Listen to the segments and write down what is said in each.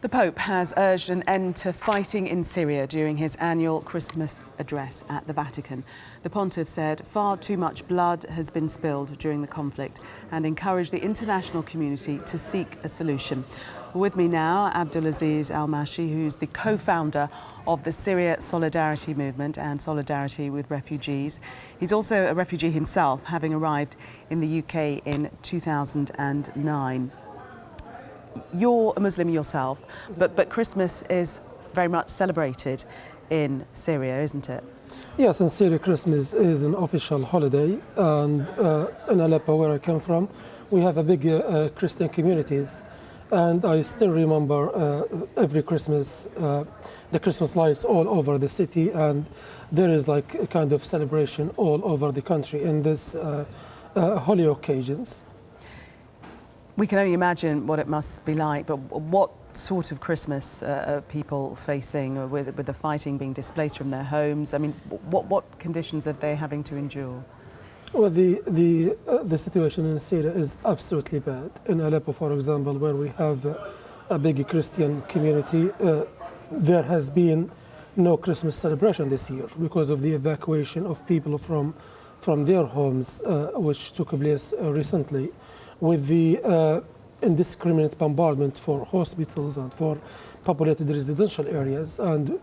The Pope has urged an end to fighting in Syria during his annual Christmas address at the Vatican. The pontiff said far too much blood has been spilled during the conflict and encouraged the international community to seek a solution. With me now, Abdulaziz Almashi, who's the co-founder of the Syria Solidarity Movement and Solidarity with Refugees. He's also a refugee himself, having arrived in the UK in 2009. You're a Muslim yourself, but Christmas is very much celebrated in Syria, isn't it? Yes, in Syria, Christmas is an official holiday, and in Aleppo, where I come from, we have a big Christian communities, and I still remember every Christmas, the Christmas lights all over the city, and there is like a kind of celebration all over the country in this holy occasions. We can only imagine what it must be like, but what sort of Christmas are people facing with the fighting, being displaced from their homes? I mean, what conditions are they having to endure? Well, the situation in Syria is absolutely bad. In Aleppo, for example, where we have a big Christian community, there has been no Christmas celebration this year because of the evacuation of people from their homes, which took place recently, with the indiscriminate bombardment for hospitals and for populated residential areas, and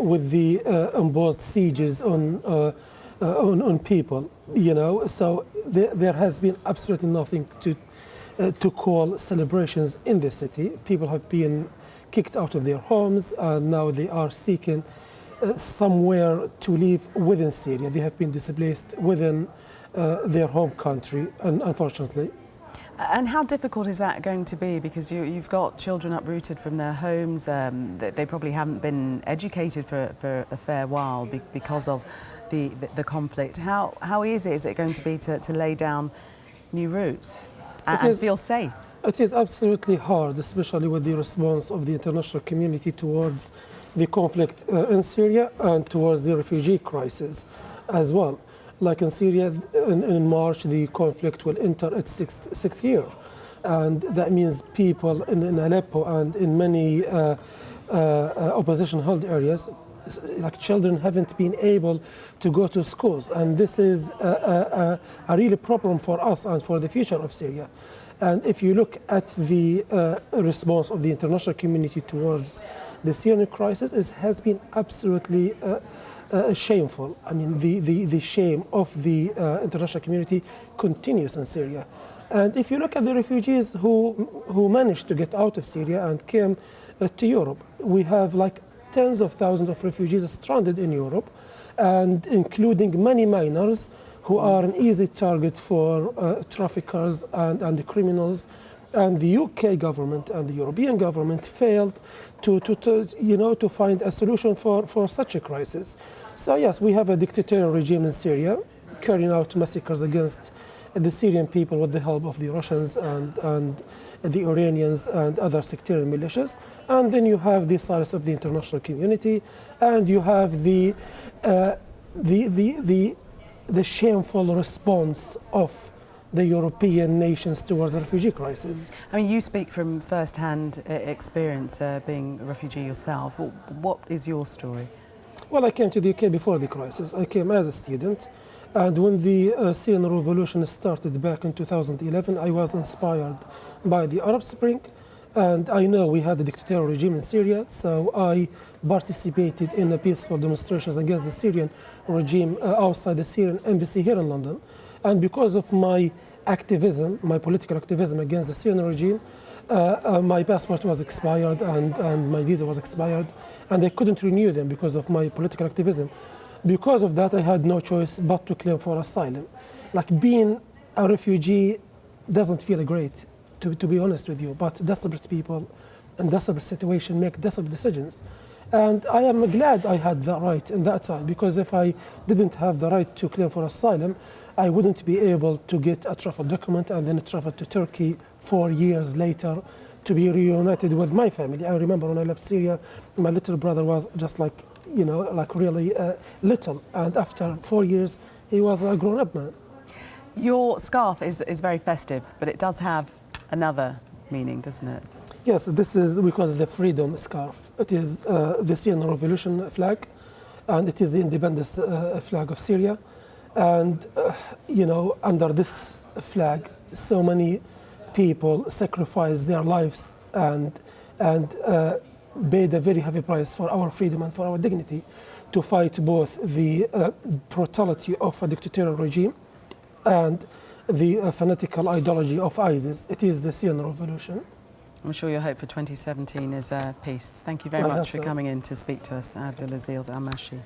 with the imposed sieges on people, you know. So there has been absolutely nothing to call celebrations in the city. People have been kicked out of their homes, and now they are seeking somewhere to live within Syria. They have been displaced within their home country, and unfortunately. And how difficult is that going to be? Because you've got children uprooted from their homes. They probably haven't been educated for a fair while because of the conflict. How easy is it going to be to lay down new roots and feel safe? It is absolutely hard, especially with the response of the international community towards the conflict in Syria and towards the refugee crisis as well. Like in Syria, in March, the conflict will enter its sixth year. And that means people in Aleppo and in many opposition-held areas, like children, haven't been able to go to schools. And this is a really problem for us and for the future of Syria. And if you look at the response of the international community towards the Syrian crisis, it has been absolutely shameful. I mean, the shame of the international community continues in Syria. And if you look at the refugees who managed to get out of Syria and came to Europe, we have like tens of thousands of refugees stranded in Europe, and including many minors who are an easy target for traffickers and the criminals. And the UK government and the European government failed to find a solution for such a crisis. So yes, we have a dictatorial regime in Syria carrying out massacres against the Syrian people with the help of the Russians and the Iranians and other sectarian militias. And then you have the silence of the international community, and you have the shameful response of the European nations towards the refugee crisis. I mean, you speak from first-hand experience being a refugee yourself. What is your story? Well, I came to the UK before the crisis. I came as a student, and when the Syrian revolution started back in 2011, I was inspired by the Arab Spring, and I know we had a dictatorial regime in Syria, so I participated in the peaceful demonstrations against the Syrian regime outside the Syrian embassy here in London. And because of my activism, my political activism against the Syrian regime, my passport was expired and my visa was expired, and I couldn't renew them because of my political activism. Because of that, I had no choice but to claim for asylum. Like, being a refugee doesn't feel great, to be honest with you, but desperate people in desperate situations make desperate decisions. And I am glad I had that right in that time, because if I didn't have the right to claim for asylum, I wouldn't be able to get a travel document and then travel to Turkey 4 years later to be reunited with my family. I remember when I left Syria, my little brother was just like, really little. And after 4 years, he was a grown-up man. Your scarf is very festive, but it does have another meaning, doesn't it? Yes, this is, we call it the freedom scarf. It is the Syrian revolution flag, and it is the independence flag of Syria. And, under this flag, so many people sacrificed their lives and paid a very heavy price for our freedom and for our dignity, to fight both the brutality of a dictatorial regime and the fanatical ideology of ISIS. It is the Syrian revolution. I'm sure your hope for 2017 is peace. Thank you very much for coming in to speak to us, Abdulaziz Almashi.